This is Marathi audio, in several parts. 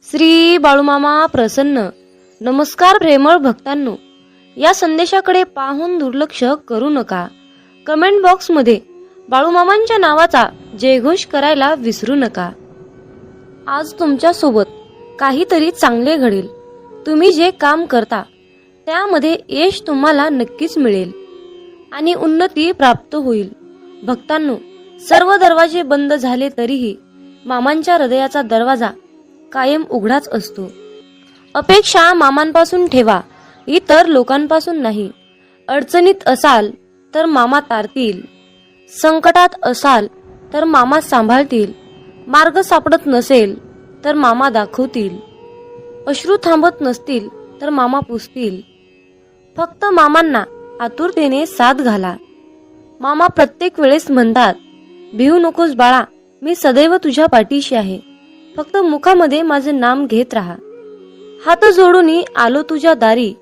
श्री बाळूमामा प्रसन्न. नमस्कार प्रेमळ भक्तांनो, या संदेशाकडे पाहून दुर्लक्ष करू नका. कमेंट बॉक्समध्ये बाळूमामांच्या नावाचा जयघोष करायला विसरू नका. आज तुमच्या सोबत काहीतरी चांगले घडेल. तुम्ही जे काम करता त्यामध्ये यश तुम्हाला नक्कीच मिळेल आणि उन्नती प्राप्त होईल. भक्तांनो, सर्व दरवाजे बंद झाले तरीही मामांच्या हृदयाचा दरवाजा कायम उघडाच असतो. अपेक्षा मामांपासून ठेवा, इतर लोकांपासून नाही. अडचणीत असाल तर मामा तारतील, संकटात असाल तर मामा सांभाळतील, मार्ग सापडत नसेल तर मामा दाखवतील, अश्रू थांबत नसतील तर मामा पुसतील. फक्त मामांना आतुरतेने साथ घाला. मामा प्रत्येक वेळेस म्हणतात, भिवू नकोस बाळा, मी सदैव तुझ्या पाठीशी आहे. फक्त मुखामध्ये माझे नाम घेत राहा. हात जोडून आलो तुझ्या दारी,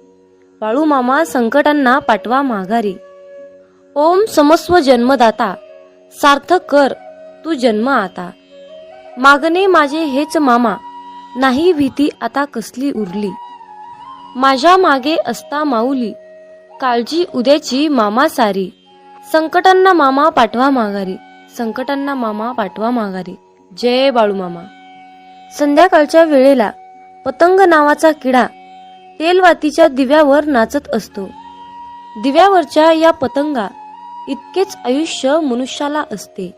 बाळू मामा संकटांना पाठवा माघारी. ओम समस्व जन्मदाता, सार्थक कर तू जन्म आता. मागणे माझे हेच मामा, नाही भीती आता कसली उरली. माझ्या मागे असता माऊली, काळजी उद्याची मामा सारी. संकटांना मामा पाठवा माघारी, संकटांना मामा पाठवा माघारी. जय बाळूमामा. संध्याकाळच्या वेळेला पतंग नावाचा किडा तेलवातीच्या दिव्यावर नाचत असतो. दिव्यावरच्या या पतंगा इतकेच आयुष्य मनुष्याला असते.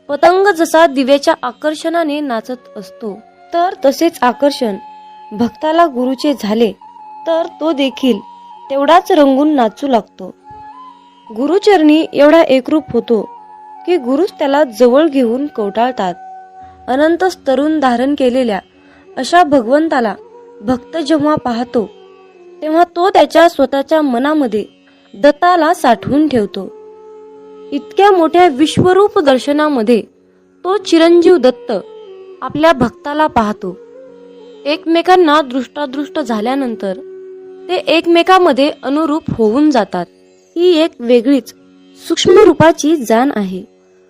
पतंग जसा दिव्याच्या आकर्षणाने नाचत असतो, तर तसेच आकर्षण भक्ताला गुरुचे झाले तर तो देखील तेवढाच रंगून नाचू लागतो. गुरुचरणी एवढा एकरूप होतो की गुरुच त्याला जवळ घेऊन कवटाळतात. अनंत तरुण धारण केलेल्या अशा भगवंताला भक्त जेव्हा पाहतो तेव्हा तो त्याच्या स्वतःच्या मनामध्ये दत्ताला साठवून ठेवतो. इतक्या मोठ्या विश्वरूप दर्शनामध्ये तो चिरंजीव दत्त आपल्या भक्ताला पाहतो. एकमेकांना दृष्टादृष्ट झाल्यानंतर ते एकमेकांमध्ये अनुरूप होऊन जातात. ही एक वेगळीच सूक्ष्म रूपाची जाण आहे.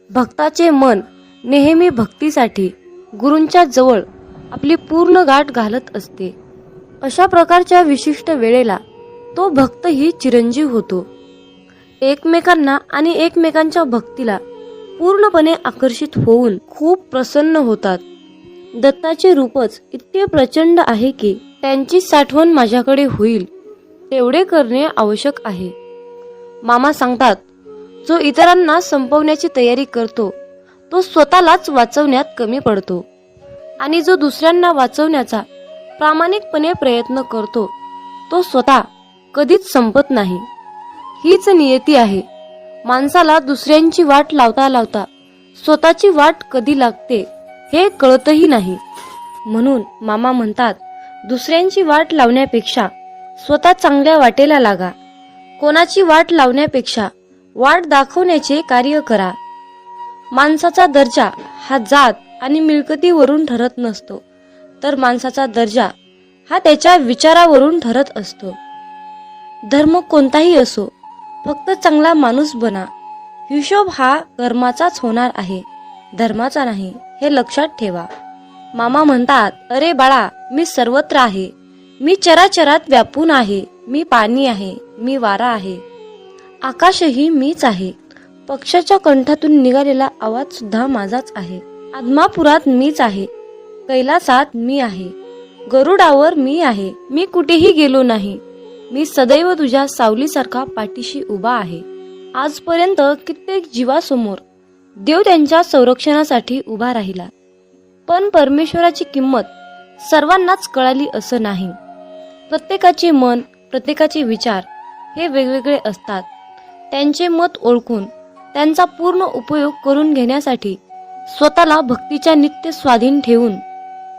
भक्ताचे मन नेहमी भक्तीसाठी गुरूंच्या जवळ आपली पूर्ण गाठ घालत असते. अशा प्रकारच्या विशिष्ट वेळेला तो भक्तही चिरंजीव होतो. एकमेकांना आणि एकमेकांच्या भक्तीला पूर्णपणे आकर्षित होऊन खूप प्रसन्न होतात. दत्ताचे रूपच इतके प्रचंड आहे की त्यांची साठवण माझ्याकडे होईल तेवढे करणे आवश्यक आहे. मामा सांगतात, जो इतरांना संपवण्याची तयारी करतो तो स्वतःलाच वाचवण्यात कमी पडतो आणि जो दुसऱ्यांना वाचवण्याचा प्रामाणिकपणे प्रयत्न करतो तो स्वतः कधीच संपत नाही. हीच नियती आहे. माणसाला दुसऱ्यांची वाट लावता लावता स्वतःची वाट कधी लागते हे कळतही नाही. म्हणून मामा म्हणतात, दुसऱ्यांची वाट लावण्यापेक्षा स्वतः चांगल्या वाटेला लागा. कोणाची वाट लावण्यापेक्षा वाट दाखवण्याचे कार्य करा. माणसाचा दर्जा हा जात आणि मिळकतीवरून ठरत नसतो, तर माणसाचा दर्जा हा त्याच्या विचारावरून ठरत असतो. धर्म कोणताही असो, फक्त चांगला माणूस बना. हिशोब हा कर्माचाच होणार आहे, धर्माचा नाही, हे लक्षात ठेवा. मामा म्हणतात, अरे बाळा, मी सर्वत्र आहे. मी चराचरात व्यापून आहे. मी पाणी आहे, मी वारा आहे, आकाशही मीच आहे. पक्षाच्या कंठातून निघालेला आवाज सुद्धा माझाच आहे. आदमापुरात मीच आहे, कैलासात मी आहे, गरुडावर मी आहे. मी कुठेही गेलो नाही. मी सदैव तुझ्या सावलीसारखा पाठीशी उभा आहे. आजपर्यंत कित्येक जीवासमोर देव त्यांच्या संरक्षणासाठी उभा राहिला, पण परमेश्वराची किंमत सर्वांनाच कळाली असं नाही. प्रत्येकाचे मन, प्रत्येकाचे विचार हे वेगवेगळे असतात. त्यांचे मत ओळखून त्यांचा पूर्ण उपयोग करून घेण्यासाठी स्वतःला भक्तीच्या नित्य स्वाधीन ठेवून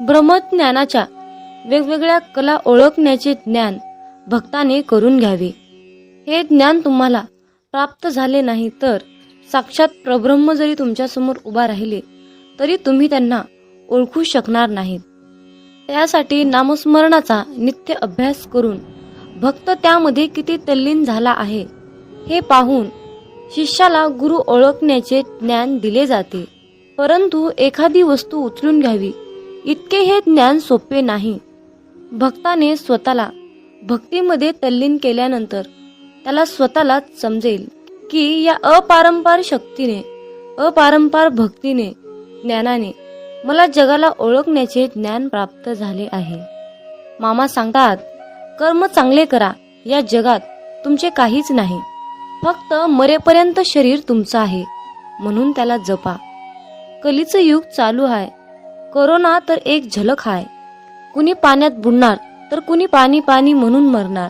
ब्रह्मज्ञानाच्या वेगवेगळ्या कला ओळखण्याचे ज्ञान भक्ताने करून घ्यावे. हे ज्ञान तुम्हाला प्राप्त झाले नाही तर साक्षात परब्रह्म जरी तुमच्यासमोर उभा राहिले तरी तुम्ही त्यांना ओळखू शकणार नाहीत. त्यासाठी नामस्मरणाचा नित्य अभ्यास करून भक्त त्यामध्ये किती तल्लीन झाला आहे हे पाहून शिष्याला गुरु ओळखण्याचे ज्ञान दिले जाते. परंतु एखादी वस्तू उचलून घ्यावी इतके हे ज्ञान सोपे नाही. भक्ताने स्वतःला भक्तीमध्ये तल्लीन केल्यानंतर त्याला स्वतःलाच समजेल की या अपारंपार शक्तीने, अपारंपार भक्तीने, ज्ञानाने मला जगाला ओळखण्याचे ज्ञान प्राप्त झाले आहे. मामा सांगतात, कर्म चांगले करा, या जगात तुमचे काहीच नाही, फक्त मरेपर्यंत शरीर तुमचं आहे, म्हणून त्याला जपा. कलीचं युग चालू आहे. कोरोना तर एक झलक आहे. कुणी पाण्यात बुडणार तर कुणी पाणी पाणी म्हणून मरणार,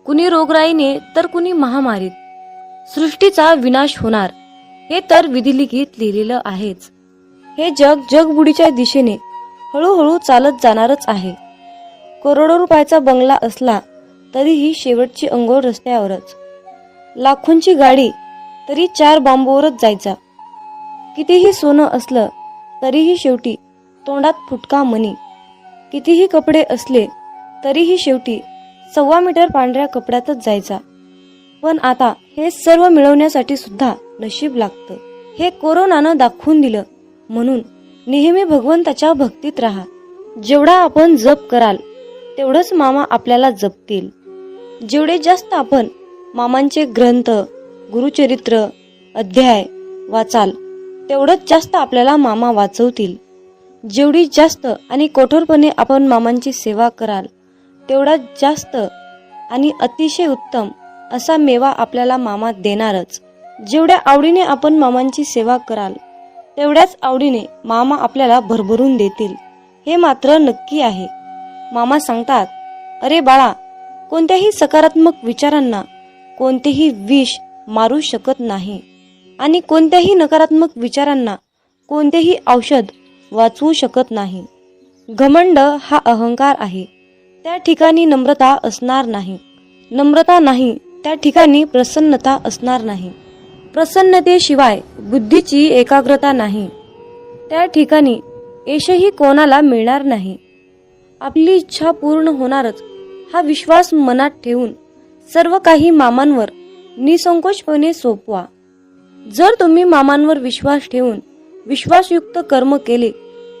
कुणी रोगराईने तर कुणी महामारीत. सृष्टीचा विनाश होणार हे तर विधिलिखित लिहिलेलं आहेच. हे जग जगबुडीच्या दिशेने हळूहळू चालत जाणारच आहे. करोडो रुपयाचा बंगला असला तरीही शेवटची अंघोळ रस्त्यावरच. लाखोंची गाडी तरी 4 बांबूवरच जायचा. कितीही सोनं असलं तरीही शेवटी तोंडात फुटका मणी. कितीही कपडे असले तरीही शेवटी 1.25 मीटर पांढऱ्या कपड्यातच जायचा. पण आता हे सर्व मिळवण्यासाठी सुद्धा नशीब लागतं. हे कोरोनानं दाखवून दिलं. म्हणून नेहमी भगवंताच्या भक्तीत राहा. जेवढा आपण जप कराल तेवढंच मामा आपल्याला जपतील. जेवढे जास्त आपण मामांचे ग्रंथ, गुरुचरित्र, अध्याय वाचाल तेवढंच जास्त आपल्याला मामा वाचवतील. जेवढी जास्त आणि कठोरपणे आपण मामांची सेवा कराल तेवढा जास्त आणि अतिशय उत्तम असा मेवा आपल्याला मामा देणारच. जेवढ्या आवडीने आपण मामांची सेवा कराल तेवढ्याच आवडीने मामा आपल्याला भरभरून देतील, हे मात्र नक्की आहे. मामा सांगतात, अरे बाळा, कोणत्याही सकारात्मक विचारांना कोणतेही विष मारू शकत नाही आणि कोणत्याही नकारात्मक विचारांना कोणतेही औषध वाचवू शकत नाही. घमंड हा अहंकार आहे, त्या ठिकाणी नम्रता असणार नाही. नम्रता नाही त्या ठिकाणी प्रसन्नता असणार नाही. प्रसन्नतेशिवाय बुद्धीची एकाग्रता नाही, त्या ठिकाणी यशही कोणाला मिळणार नाही. आपली इच्छा पूर्ण होणारच हा विश्वास मनात ठेवून सर्व काही मामांवर निसंकोचपणे सोपवा. जर तुम्ही मामांवर विश्वास ठेवून विश्वासयुक्त कर्म केले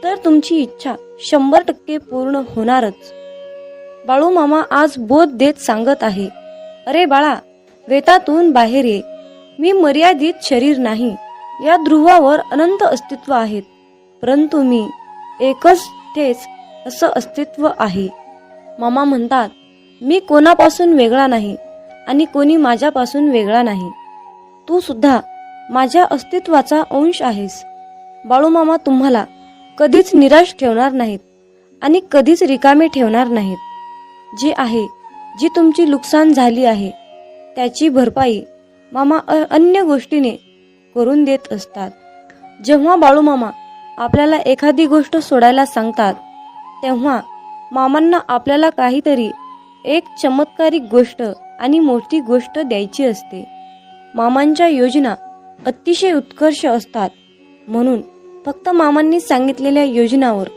तर तुमची इच्छा 100% पूर्ण होणारच. बाळू मामा आज बोध देत सांगत आहे, अरे बाळा, वेतातून बाहेर ये. मी मर्यादित शरीर नाही. या ध्रुवावर अनंत अस्तित्व आहेत, परंतु मी एकच ठेच असं अस्तित्व आहे. मामा म्हणतात, मी कोणापासून वेगळा नाही आणि कोणी माझ्यापासून वेगळा नाही. तू सुद्धा माझ्या अस्तित्वाचा अंश आहेस. बाळूमामा तुम्हाला कधीच निराश ठेवणार नाहीत आणि कधीच रिकामे ठेवणार नाहीत. जे आहे, जी तुमची नुकसान झाली आहे त्याची भरपाई मामा अन्य गोष्टीने करून देत असतात. जेव्हा बाळूमामा आपल्याला एखादी गोष्ट सोडायला सांगतात तेव्हा मामांना आपल्याला काहीतरी एक चमत्कारिक गोष्ट आणि मोठी गोष्ट द्यायची असते. मामांच्या योजना अतिशय उत्कर्ष असतात, म्हणून फक्त मामांनी सांगितलेल्या योजनावर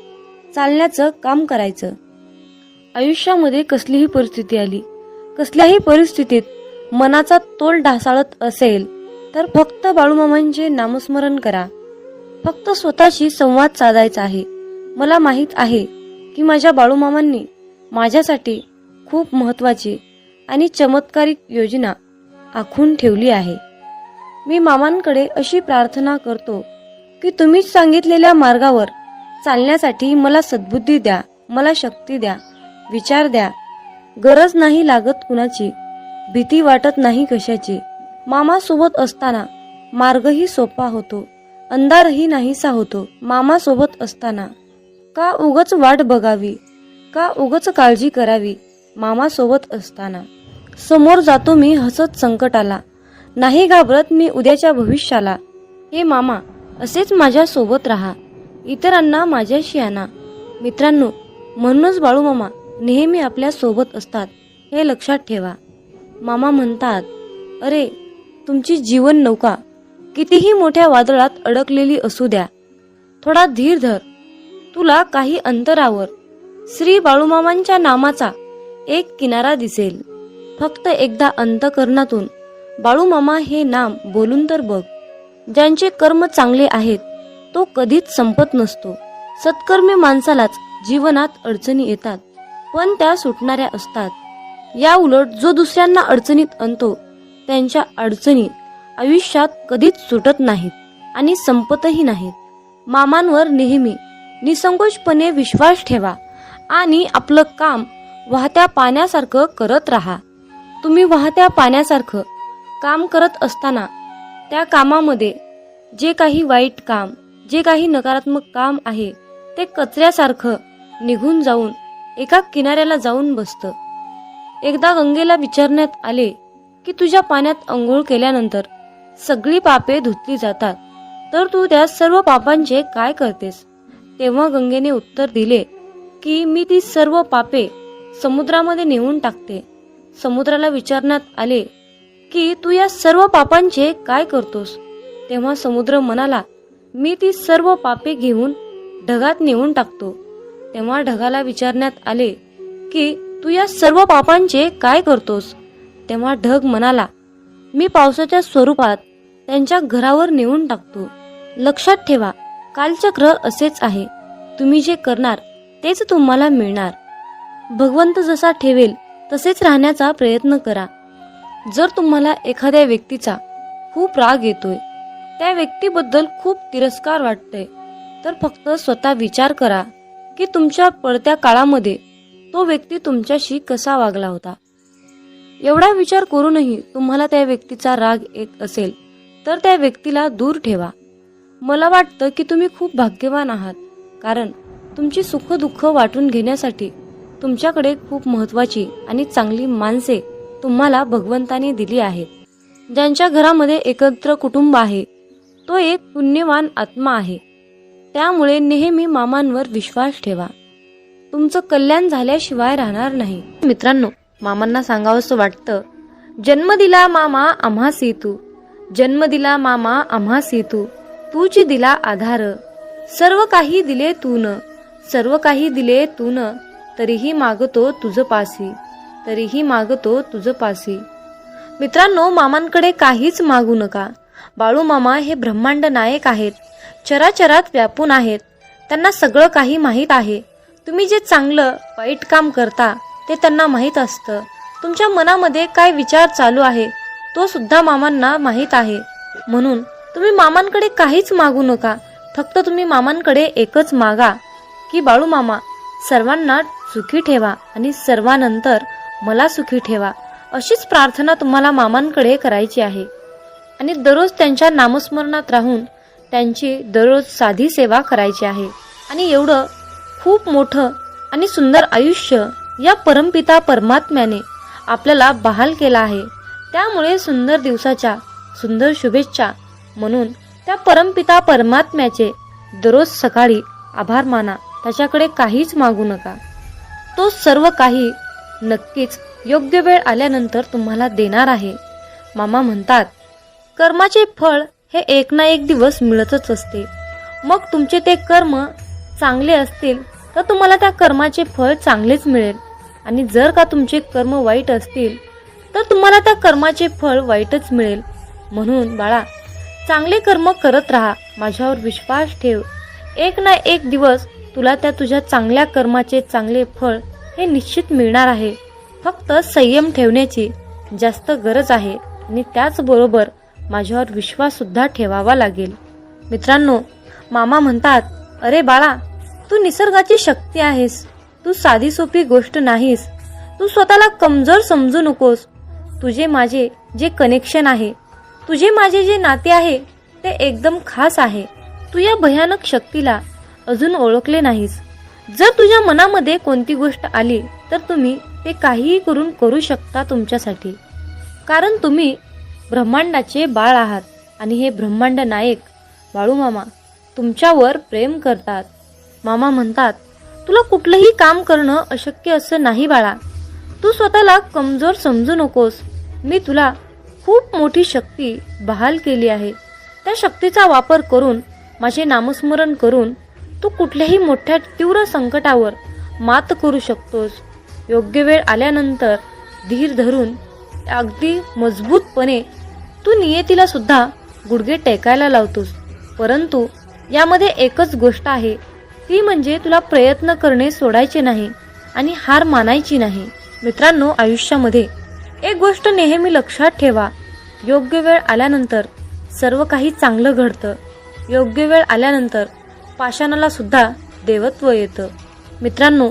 चालण्याचं काम करायचं. आयुष्यामध्ये कसलीही परिस्थिती आली, कसल्याही परिस्थितीत मनाचा तोल ढासाळत असेल तर फक्त बाळूमामांचे नामस्मरण करा. फक्त स्वतःशी संवाद साधायचा आहे. मला माहित आहे की माझ्या बाळूमामांनी माझ्यासाठी खूप महत्त्वाची आणि चमत्कारिक योजना आखून ठेवली आहे. मी मामांकडे अशी प्रार्थना करतो की तुम्ही सांगितलेल्या मार्गावर चालण्यासाठी मला सद्बुद्धी द्या, मला शक्ती द्या, विचार द्या. गरज नाही लागत कुणाची, भीती वाटत नाही कशाची. मामा सोबत असताना मार्गही सोपा होतो, अंधारही नाहीसा होतो. मामा सोबत असताना का उगच वाट बघावी, का उगच काळजी करावी. मामा सोबत असताना समोर जातो मी हसत संकटाला, नाही घाबरत मी उद्याच्या भविष्याला. हे मामा, असेच माझ्या सोबत राहा, इतरांना माझ्याशी आणा. मित्रांनो, म्हणूनच बाळूमामा नेहमी आपल्या सोबत असतात, हे लक्षात ठेवा. मामा म्हणतात, अरे, तुमची जीवन नौका कितीही मोठ्या वादळात अडकलेली असू द्या, थोडा धीर धर. तुला काही अंतरावर श्री बाळूमामांच्या नामाचा एक किनारा दिसेल. फक्त एकदा अंतःकरणातून बाळूमामा हे नाम बोलून तर बघ. ज्यांचे कर्म चांगले आहेत तो कधीच संपत नसतो. सत्कर्मी माणसालाच जीवनात अडचणी येतात, पण त्या सुटणाऱ्या असतात. या उलट जो दुसऱ्यांना अडचणीत आणतो त्यांच्या अडचणी आयुष्यात कधीच सुटत नाहीत आणि संपतही नाहीत. मामांवर नेहमी निसंकोचपणे विश्वास ठेवा आणि आपलं काम वाहत्या पाण्यासारखं करत राहा. तुम्ही वाहत्या पाण्यासारखं काम करत असताना त्या कामामध्ये जे काही वाईट काम, जे काही नकारात्मक काम आहे ते कचऱ्यासारखं निघून जाऊन एका किनाऱ्याला जाऊन बसतं. एकदा गंगेला विचारण्यात आले की तुझ्या पाण्यात अंघोळ केल्यानंतर सगळी पापे धुतली जातात, तर तू त्या सर्व पापांचे काय करतेस? तेव्हा गंगेने उत्तर दिले की मी ती सर्व पापे समुद्रामध्ये नेऊन टाकते. समुद्राला विचारण्यात आले की तू या सर्व पापांचे काय करतोस? तेव्हा समुद्र म्हणाला, मी ती सर्व पापे घेऊन ढगात नेऊन टाकतो. तेव्हा ढगाला विचारण्यात आले की तू या सर्व पापांचे काय करतोस? तेव्हा ढग म्हणाला, मी पावसाच्या स्वरूपात त्यांच्या घरावर नेऊन टाकतो. लक्षात ठेवा, कालचक्र असेच आहे. तुम्ही जे करणार तेच तुम्हाला मिळणार. भगवंत जसा ठेवेल तसेच राहण्याचा प्रयत्न करा. जर तुम्हाला एखाद्या व्यक्तीचा खूप राग येतोय, त्या व्यक्तीबद्दल खूप तिरस्कार वाटतोय, तर फक्त स्वतः विचार करा की तुमच्या पडत्या काळामध्ये तो व्यक्ती तुमच्याशी कसा वागला होता. एवढा विचार करूनही तुम्हाला त्या व्यक्तीचा राग येत असेल तर त्या व्यक्तीला दूर ठेवा. मला वाटतं की तुम्ही खूप भाग्यवान आहात, कारण तुमची सुख दुःख वाटून घेण्यासाठी तुमच्याकडे खूप महत्वाची आणि चांगली माणसे तुम्हाला भगवंताने दिली आहेत. ज्यांच्या घरामध्ये एकत्र कुटुंब आहे तो एक पुण्यवान आत्मा आहे. त्यामुळे नेहमी मामांवर विश्वास ठेवा. तुमचं कल्याण झाल्याशिवाय राहणार नाही. मित्रांनो, मामांना सांगावंसं वाटतं, जन्म दिला मामा आम्हासी तू, जन्म दिला मामा आम्हासी तू, तूच दिला आधार, सर्व काही दिले तून, सर्व काही दिले तून, तरीही मागतो तुझ पासी, तरीही मागतो तुझ पासी. मित्रांनो, मामांकडे काहीच मागू नका. बाळू मामा हे ब्रह्मांड नायक आहेत, चराचरात व्यापून आहेत. त्यांना सगळं काही माहीत आहे. तुम्ही जे चांगलं वाईट काम करता ते त्यांना माहीत असतं. तुमच्या मनामध्ये काय विचार चालू आहे तो सुद्धा मामांना माहीत आहे. म्हणून तुम्ही मामांकडे काहीच मागू नका. फक्त तुम्ही मामांकडे एकच मागा की बाळू मामा सर्वांना सुखी ठेवा आणि सर्वांनंतर मला सुखी ठेवा. अशीच प्रार्थना तुम्हाला मामांकडे करायची आहे आणि दररोज त्यांच्या नामस्मरणात राहून त्यांची दररोज साधी सेवा करायची आहे. आणि एवढं खूप मोठं आणि सुंदर आयुष्य या परमपिता परमात्म्याने आपल्याला बहाल केला आहे. त्यामुळे सुंदर दिवसाच्या सुंदर शुभेच्छा म्हणून त्या परमपिता परमात्म्याचे दररोज सकाळी आभार माना. त्याच्याकडे काहीच मागू नका. तो सर्व काही नक्कीच योग्य वेळ आल्यानंतर तुम्हाला देणार आहे. मामा म्हणतात, कर्माचे फळ हे एक ना एक दिवस मिळतच असते. मग तुमचे ते कर्म चांगले असतील तर तुम्हाला त्या कर्माचे फळ चांगलेच मिळेल, आणि जर का तुमचे कर्म वाईट असतील तर तुम्हाला त्या कर्माचे फळ वाईटच मिळेल. म्हणून बाळा, चांगले कर्म करत राहा. माझ्यावर विश्वास ठेव. एक ना एक दिवस तुला त्या तुझ्या चांगल्या कर्माचे चांगले फळ हे निश्चित मिळणार आहे. फक्त संयम ठेवण्याची जास्त गरज आहे आणि त्याचबरोबर माझ्यावर विश्वास सुद्धा ठेवावा लागेल. मित्रांनो, मामा म्हणतात, अरे बाळा, तू निसर्गाची शक्ती आहेस. तू साधी सोपी गोष्ट नाहीस. तू स्वतःला कमजोर समजू नकोस. तुझे माझे जे कनेक्शन आहे, तुझे माझे जे नाते आहे ते एकदम खास आहे. तू या भयानक शक्तीला अजून ओळखले नाहीस. जर तुझ्या मनामध्ये कोणती गोष्ट आली तर तुम्ही ते काहीही करू शकता तुमच्यासाठी, कारण तुम्ही ब्रह्मांडाचे बाळ आहात आणि हे ब्रह्मांड नायक बाळू मामा तुमच्यावर प्रेम करतात. मामा म्हणतात, तुला कुठलंही काम करणं अशक्य असं नाही बाळा. तू स्वतःला कमजोर समजू नकोस. मी तुला खूप मोठी शक्ती बहाल केली आहे. त्या शक्तीचा वापर करून, माझे नामस्मरण करून तू कुठल्याही मोठ्या तीव्र संकटावर मात करू शकतोस. योग्य वेळ आल्यानंतर धीर धरून अगदी मजबूतपणे तू नियतीला सुद्धा गुडघे टेकायला लावतोस. परंतु यामध्ये एकच गोष्ट आहे ती म्हणजे तुला प्रयत्न करणे सोडायचे नाही आणि हार मानायची नाही. मित्रांनो, आयुष्यामध्ये एक गोष्ट नेहमी लक्षात ठेवा, योग्य वेळ आल्यानंतर सर्व काही चांगलं घडतं. योग्य वेळ आल्यानंतर पाषाणाला सुद्धा देवत्व येतं. मित्रांनो,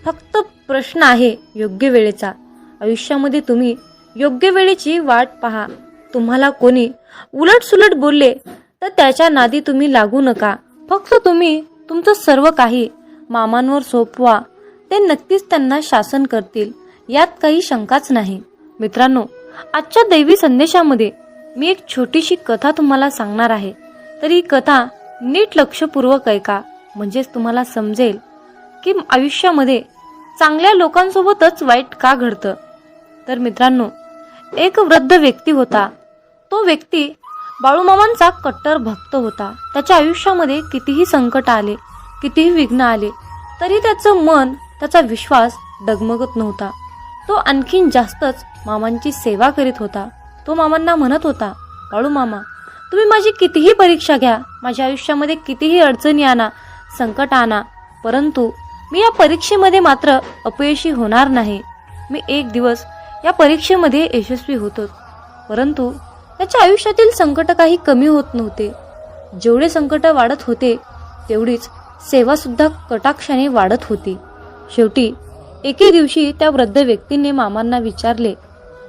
फक्त प्रश्न आहे योग्य वेळेचा. आयुष्यामध्ये तुम्ही योग्य वेळेची वाट पहा. तुम्हाला कोणी उलटसुलट बोलले तर त्याच्या नादी तुम्ही लागू नका. फक्त तुम्ही तुमचं सर्व काही मामांवर सोपवा. ते नक्कीच त्यांना शासन करतील, यात काही शंकाच नाही. मित्रांनो, आजच्या दैवी संदेशामध्ये मी एक छोटीशी कथा तुम्हाला सांगणार आहे. तर ही कथा नीट लक्षपूर्वक ऐका, म्हणजेच तुम्हाला समजेल की आयुष्यामध्ये चांगल्या लोकांसोबतच वाईट का घडतं. तर मित्रांनो, एक वृद्ध व्यक्ती होता. तो व्यक्ती बाळूमामांचा कट्टर भक्त होता. त्याच्या आयुष्यामध्ये कितीही संकट आले, कितीही विघ्न आले, तरी त्याचं मन, त्याचा विश्वास डगमगत नव्हता. तो आणखीन जास्तच मामांची सेवा करीत होता. तो मामांना म्हणत होता, बाळूमामा, तुम्ही माझी कितीही परीक्षा घ्या, माझ्या आयुष्यामध्ये कितीही अडचणी आणा, संकट आणा, परंतु मी या परीक्षेमध्ये मात्र अपयशी होणार नाही. मी एक दिवस या परीक्षेमध्ये यशस्वी होतो. परंतु त्याच्या आयुष्यातील संकट काही कमी होत नव्हते. जेवढे संकट वाढत होते तेवढीच सेवा सुद्धा कटाक्षाने वाढत होती. शेवटी एके दिवशी त्या वृद्ध व्यक्तीने मामांना विचारले,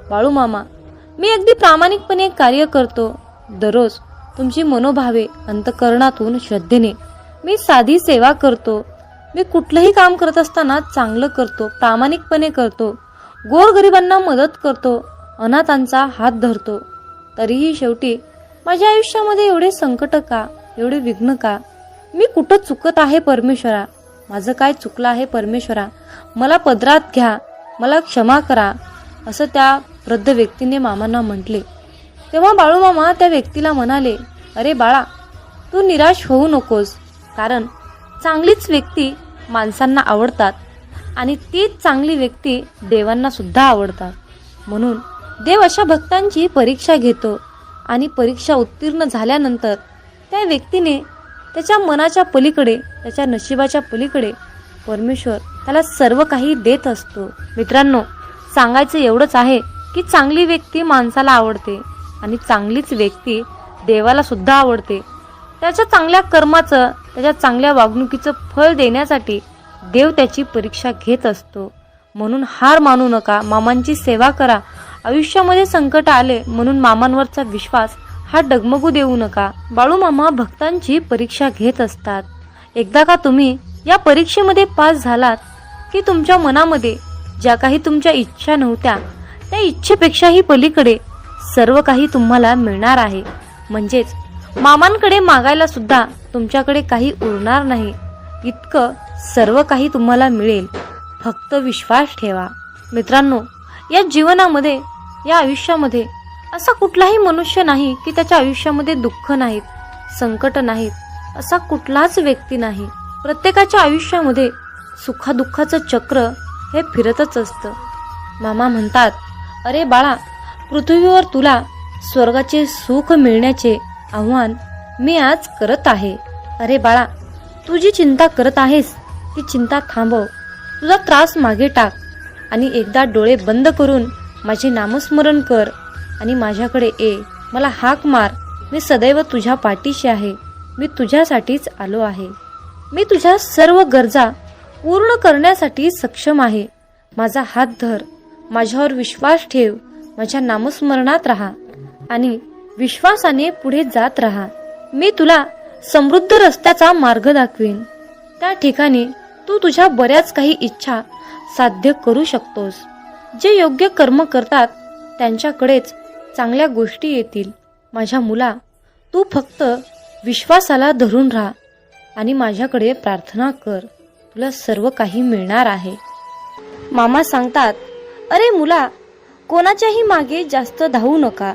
बाळूमामा, मी अगदी प्रामाणिकपणे कार्य करतो. दररोज तुमची मनोभावे अंतःकरणातून श्रद्धेने मी साधी सेवा करतो. मी कुठलंही काम करत असताना चांगलं करतो, प्रामाणिकपणे करतो, गोरगरिबांना मदत करतो, अनाथांचा हात धरतो. तरीही शेवटी माझ्या आयुष्यामध्ये एवढे संकट का, एवढे विघ्न का? मी कुठं चुकत आहे परमेश्वरा? माझं काय चुकलं आहे परमेश्वरा? मला पदरात घ्या, मला क्षमा करा, असं त्या वृद्ध व्यक्तीने मामांना म्हटले. तेव्हा बाळूमामा त्या व्यक्तीला म्हणाले, अरे बाळा, तू निराश होऊ नकोस, कारण चांगलीच व्यक्ती माणसांना आवडतात आणि तीच चांगली व्यक्ती देवांना सुद्धा आवडतात. म्हणून देव अशा भक्तांची परीक्षा घेतो आणि परीक्षा उत्तीर्ण झाल्यानंतर त्या व्यक्तीने त्याच्या मनाच्या पलीकडे, त्याच्या नशिबाच्या पलीकडे परमेश्वर त्याला सर्व काही देत असतो. मित्रांनो, सांगायचं एवढंच आहे की चांगली व्यक्ती माणसाला आवडते आणि चांगलीच व्यक्ती देवाला सुद्धा आवडते. त्याच्या चांगल्या कर्माचं, त्याच्या चांगल्या वागणुकीचं फळ देण्यासाठी देव त्याची परीक्षा घेत असतो. म्हणून हार मानू नका, मामांची सेवा करा. आयुष्यामध्ये संकट आले म्हणून मामांवरचा विश्वास हा डगमगू देऊ नका. बाळूमामा भक्तांची परीक्षा घेत असतात. एकदा का तुम्ही या परीक्षेमध्ये पास झालात की तुमच्या मनामध्ये ज्या काही तुमच्या इच्छा नव्हत्या त्या इच्छेपेक्षाही पलीकडे सर्व काही तुम्हाला मिळणार आहे. म्हणजेच मामांकडे मागायला सुद्धा तुमच्याकडे काही उरणार नाही, इतकं सर्व काही तुम्हाला मिळेल. फक्त विश्वास ठेवा. मित्रांनो, या जीवनामध्ये, या आयुष्यामध्ये असा कुठलाही मनुष्य नाही की त्याच्या आयुष्यामध्ये दुःख नाहीत, संकट नाहीत, असा कुठलाच व्यक्ती नाही. प्रत्येकाच्या आयुष्यामध्ये सुखादुःखाचं चक्र हे फिरतच असतं. मामा म्हणतात, अरे बाळा, पृथ्वीवर तुला स्वर्गाचे सुख मिळण्याचे आव्हान मी आज करत आहे. अरे बाळा, तू जी चिंता करत आहेस ती चिंता थांबव, तुझा त्रास मागे टाक आणि एकदा डोळे बंद करून माझे नामस्मरण कर आणि माझ्याकडे ये, मला हाक मार. मी सदैव तुझ्या पाठीशी आहे. मी तुझ्यासाठीच आलो आहे. मी तुझ्या सर्व गरजा पूर्ण करण्यासाठी सक्षम आहे. माझा हात धर, माझ्यावर विश्वास ठेव, माझ्या नामस्मरणात राहा आणि विश्वासाने पुढे जात राहा. मी तुला समृद्ध रस्त्याचा मार्ग दाखवीन. त्या ठिकाणी तू तुझ्या बऱ्याच काही इच्छा साध्य करू शकतोस. जे योग्य कर्म करतात त्यांच्याकडेच चांगल्या गोष्टी येतील. माझ्या मुला, तू फक्त विश्वासाला धरून राहा आणि माझ्याकडे प्रार्थना कर, तुला सर्व काही मिळणार आहे. मामा सांगतात, अरे मुला, कोणाच्याही मागे जास्त धावू नका.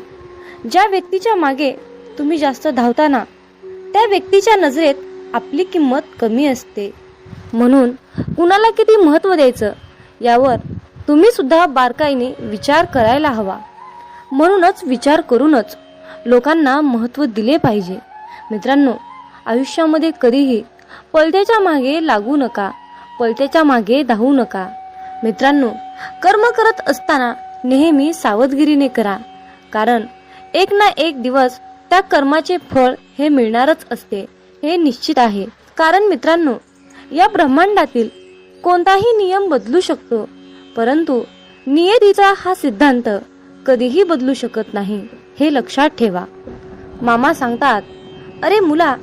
ज्या व्यक्तीच्या मागे तुम्ही जास्त धावताना त्या व्यक्तीच्या नजरेत आपली किंमत कमी असते. म्हणून कुणाला किती महत्त्व द्यायचं यावर तुम्ही सुद्धा बारकाईने विचार करायला हवा. म्हणूनच विचार करूनच लोकांना महत्त्व दिले पाहिजे. मित्रांनो, आयुष्यामध्ये कधीही पलत्याच्या मागे लागू नका, पलत्याच्या मागे धावू नका. मित्रांनो, कर्म करत असताना नेहमी सावधगिरीने करा, कारण एक ना एक दिवस त्या कर्माचे फळ हे मिळणारच असते, हे निश्चित आहे. कारण मित्रांनो, या ब्रह्मांडातील कोणताही नियम बदलू शकतो, परंतु नियतीचा हा सिद्धांत कधीही बदलू शकत नाही, हे लक्षात ठेवा. मामा सांगतात, अरे मुला,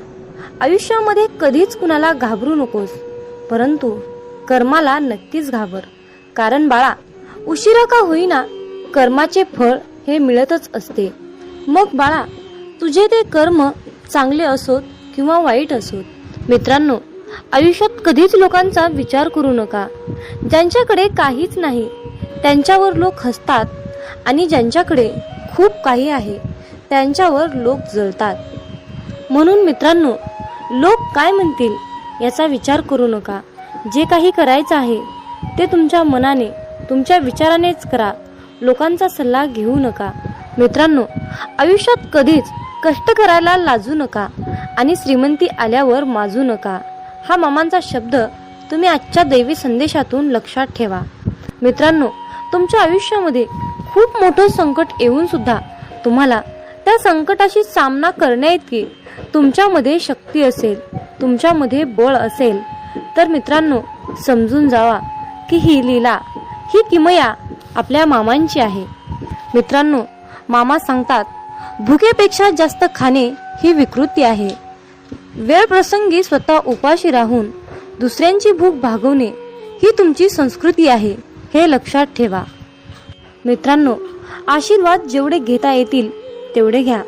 आयुष्यामध्ये कधीच कुणाला घाबरू नकोस, परंतु कर्माला नक्कीच घाबर. कारण बाळा, उशिरा का होईना कर्माचे फळ हे मिळतच असते. मग बाळा, तुझे ते कर्म चांगले असोत किंवा वाईट असोत. मित्रांनो, आयुष्यात कधीच लोकांचा विचार करू नका. ज्यांच्याकडे काहीच नाही त्यांच्यावर लोक हसतात, आणि ज्यांच्याकडे खूप काही आहे त्यांच्यावर लोक जळतात. म्हणून मित्रांनो, लोक काय म्हणतील याचा विचार करू नका. जे काही करायचं आहे ते तुमच्या मनाने, तुमच्या विचारानेच करा. लोकांचा सल्ला घेऊ नका. मित्रांनो, आयुष्यात कधीच कष्ट करायला लाजू नका आणि श्रीमंती आल्यावर माजू नका. हा मामांचा शब्द तुम्ही आजच्या दैवी संदेशातून लक्षात ठेवा. मित्रांनो, तुमच्या आयुष्यामध्ये खूप मोठं संकट येऊन सुद्धा तुम्हाला त्या संकटाशी सामना करण्याइतकी तुमच्यामध्ये शक्ती असेल, तुमच्यामध्ये बळ असेल, तर मित्रांनो समजून जावा की ही लीला, ही किमया आपल्या मामांची आहे. मित्रांनो, मामा सांगतात, भुकेपेक्षा जास्त खाणे ही विकृती आहे. वेळ प्रसंगी स्वतः उपाशी राहून दुसऱ्यांची भूक भागवणे ही तुमची संस्कृती आहे, हे लक्षात ठेवा. मित्रांनो, आशीर्वाद जेवढे घेता येतील तेवढे घ्या,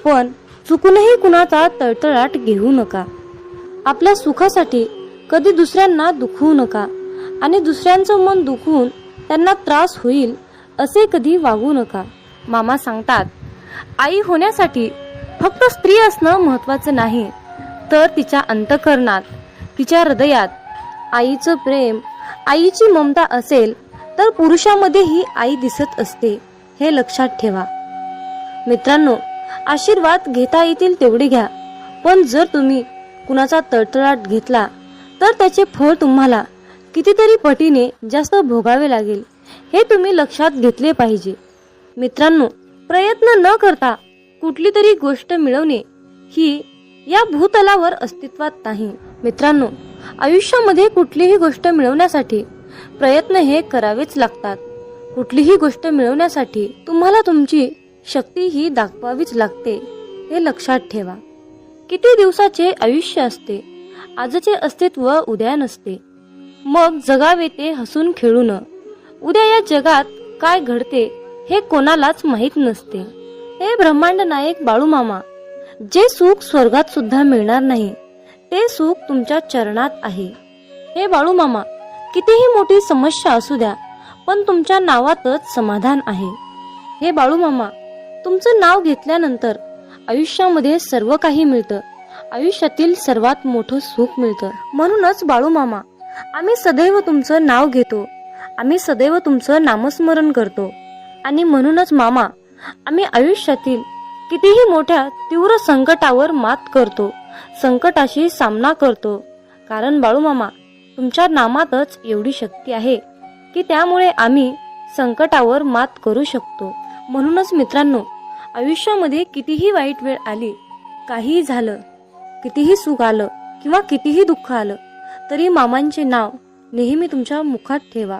पण चुकूनही कुणाचा तळतळाट घेऊ नका. आपल्या सुखासाठी कधी दुसऱ्यांना दुखवू नका आणि दुसऱ्यांचं मन दुखवून त्यांना त्रास होईल असे कधी वागू नका. मामा सांगतात, आई होण्यासाठी फक्त स्त्री असणं महत्त्वाचं नाही, तर तिच्या अंतःकरणात, तिच्या हृदयात आईचं प्रेम, आईची ममता असेल तर पुरुषामध्ये ही आई दिसत असते, हे लक्षात ठेवा. मित्रांनो, आशीर्वाद घेता येतील तेवढे घ्या, पण जर तुम्ही कुणाचा तळतळाट घेतला तर त्याचे फळ तुम्हाला कितीतरी पटीने जास्त भोगावे लागेल, हे तुम्ही लक्षात घेतले पाहिजे. मित्रांनो, प्रयत्न न करता कुठली तरी गोष्ट मिळवणे ही या भूतलावर अस्तित्वात नाही. मित्रांनो, आयुष्यामध्ये कुठलीही गोष्ट मिळवण्यासाठी प्रयत्न हे करावेच लागतात. कुठलीही गोष्ट मिळवण्यासाठी तुम्हाला तुमची शक्ती ही दाखवावीच लागते, हे लक्षात ठेवा. किती दिवसाचे आयुष्य असते, आजचे अस्तित्व उद्या नसते. मग जगावे ते हसून खेळून. उद्या या जगात काय घडते हे कोणालाच माहीत नसते. हे ब्रह्मांड नायक बाळूमामा, जे सुख स्वर्गात सुद्धा मिळणार नाही ते सुख तुमच्या चरणात आहे. हे बाळूमामा, कितीही मोठी समस्या असू द्या, पण तुमच्या नावातच समाधान आहे. हे बाळूमामा, तुमचं नाव घेतल्यानंतर आयुष्यामध्ये सर्व काही मिळतं, आयुष्यातील सर्वात मोठं सुख मिळतं. म्हणूनच बाळूमामा, आम्ही सदैव तुमचं नाव घेतो, आम्ही सदैव तुमचं नामस्मरण करतो. आणि म्हणूनच मामा, आम्ही आयुष्यातील कितीही मोठ्या तीव्र संकटावर मात करतो, संकटाशी सामना करतो. कारण बाळूमामा, तुमच्या नामातच एवढी शक्ती आहे की त्यामुळे आम्ही संकटावर मात करू शकतो. म्हणूनच मित्रांनो, आयुष्यामध्ये कितीही वाईट वेळ आली, काहीही झालं, कितीही सुख आलं किंवा कितीही दुःख आलं, तरी मामांचे नाव नेहमी तुमच्या मुखात ठेवा.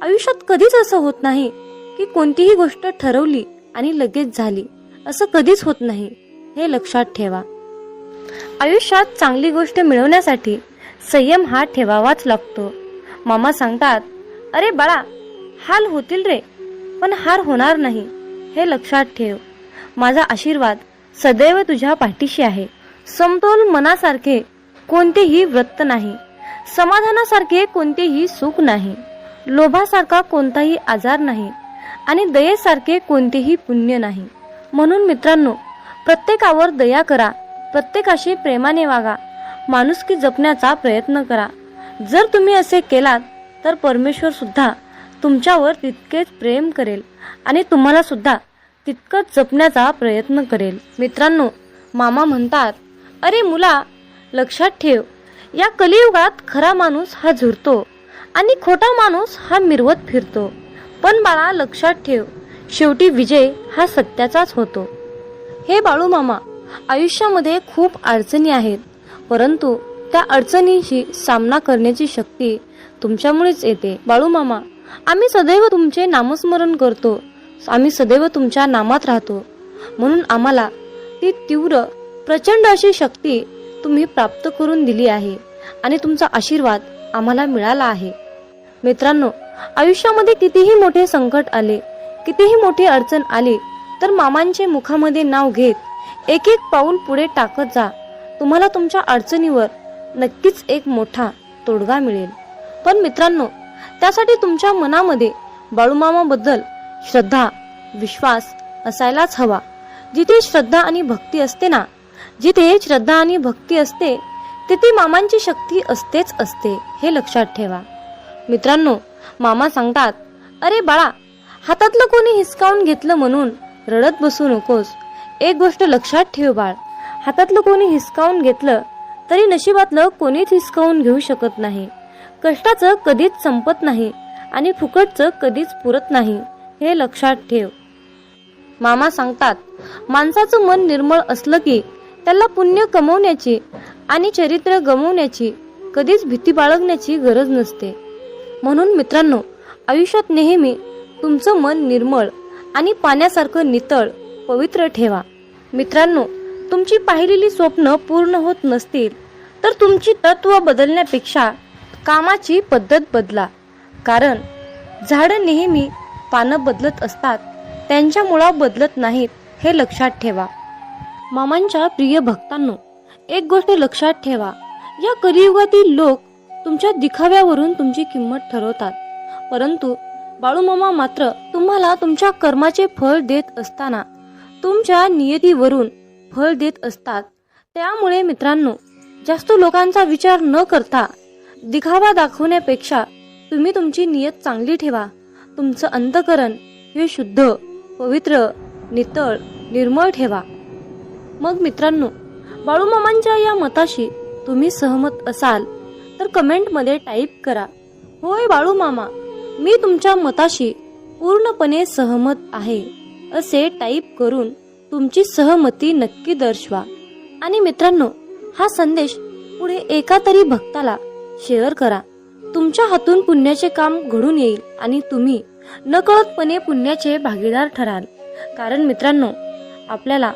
आयुष्यात कधीच असं होत नाही की कोणतीही गोष्ट ठरवली आणि लगेच झाली, असं कधीच होत नाही, हे लक्षात ठेवा. आयुष्यात चांगली गोष्ट मिळवण्यासाठी संयम हा ठेवावाच लागतो. मामा सांगतात, अरे बाळा, हाल होतील रे, पण हार होणार नाही, हे लक्षात ठेव. माझा आशीर्वाद सदैव तुझ्या पाठीशी आहे. समतोल मनासारखे कोणतेही व्रत नाही, समाधानासारखे कोणतेही सुख नाही, लोभासारखा कोणताही आजार नाही आणि दयेसारखे कोणतेही पुण्य नाही. म्हणून मित्रांनो, प्रत्येकावर दया करा, प्रत्येकाशी प्रेमाने वागा, माणुसकी जपण्याचा प्रयत्न करा. जर तुम्ही असे केलात तर परमेश्वर सुद्धा तुमच्यावर तितकेच प्रेम करेल आणि तुम्हाला सुद्धा तितकंच जपण्याचा प्रयत्न करेल. मित्रांनो, मामा म्हणतात, अरे मुला, लक्षात ठेव, या कलियुगात खरा माणूस हा झुरतो आणि खोटा माणूस हा मिरवत फिरतो. पण बाळा, लक्षात ठेव, शेवटी विजय हा सत्याचाच होतो. हे बाळू मामा, आयुष्यामध्ये खूप अडचणी आहेत, परंतु त्या अडचणींशी सामना करण्याची शक्ती तुमच्यामुळेच येते. बाळू मामा, आम्ही सदैव तुमचे नामस्मरण करतो, आम्ही सदैव तुमच्या नामात राहतो, म्हणून आम्हाला ती तीव्र प्रचंड अशी शक्ती तुम्ही प्राप्त करून दिली आहे आणि तुमचा आशीर्वाद आम्हाला मिळाला आहे. मित्रांनो, आयुष्यामध्ये कितीही मोठे संकट आले, कितीही मोठी अडचण आली, तर मामांचे मुखामध्ये नाव घेत एक एक पाऊल पुढे टाकत जा. तुम्हाला तुमच्या अडचणीवर नक्कीच एक मोठा तोडगा मिळेल. पण मित्रांनो, त्यासाठी तुमच्या मनामध्ये बाळूमामाबद्दल श्रद्धा, विश्वास असायलाच हवा. जिथे श्रद्धा आणि भक्ती असते ना, जिथे श्रद्धा आणि भक्ती असते, तिथे मामांची शक्ती असतेच असते, हे लक्षात ठेवा. मित्रांनो, मामा सांगतात, अरे बाळा, हातातलं कोणी हिसकावून घेतलं म्हणून रडत बसू नकोस. एक गोष्ट लक्षात ठेव बाळ, हातातलं कोणी हिसकावून घेतलं तरी नशिबातलं कोणीच हिसकावून घेऊ शकत नाही. कष्टाचं कधीच संपत नाही आणि फुकटचं कधीच पुरत नाही, हे लक्षात ठेव. मामा सांगतात, माणसाचं मन निर्मळ असलं की त्याला पुण्य कमवण्याची आणि चरित्र गमवण्याची कधीच भीती बाळगण्याची गरज नसते. म्हणून मित्रांनो, आयुष्यात नेहमी तुमचं मन निर्मळ आणि पाण्यासारखं नितळ पवित्र ठेवा. मित्रांनो, तुमची पाहिलेली स्वप्न पूर्ण होत नसतील तर तुमची तत्व बदलण्यापेक्षा कामाची पद्धत बदला. कारण झाडं नेहमी पानं बदलत असतात, त्यांच्या मुळा बदलत नाहीत, हे लक्षात ठेवा. मामांच्या प्रिय भक्तांनो, एक गोष्ट लक्षात ठेवा, या कलियुगातील लोक तुमच्या दिखाव्यावरून तुमची किंमत ठरवतात, परंतु बाळूमामा मात्र तुम्हाला तुमच्या कर्माचे फळ देत असताना तुमच्या नियतीवरून फळ देत असतात. त्यामुळे मित्रांनो, जास्त लोकांचा विचार न करता दिखावा दाखवण्यापेक्षा तुम्ही तुमची नियत चांगली ठेवा. तुमचं अंतःकरण हे शुद्ध, पवित्र, नितळ, निर्मळ ठेवा. मग मित्रांनो, बाळूमामांच्या या मताशी तुम्ही सहमत असाल तर कमेंटमध्ये टाईप करा, होय बाळूमामा, मी तुमच्या मताशी पूर्णपणे सहमत आहे, असे टाईप करून तुमची सहमती नक्की दर्शवा. आणि मित्रांनो, हा संदेश पुढे एका तरी भक्ताला शेअर करा. तुमच्या हातून पुण्याचे काम घडून येईल आणि तुम्ही नकळतपणे पुण्याचे भागीदार ठराल. कारण मित्रांनो, आपल्याला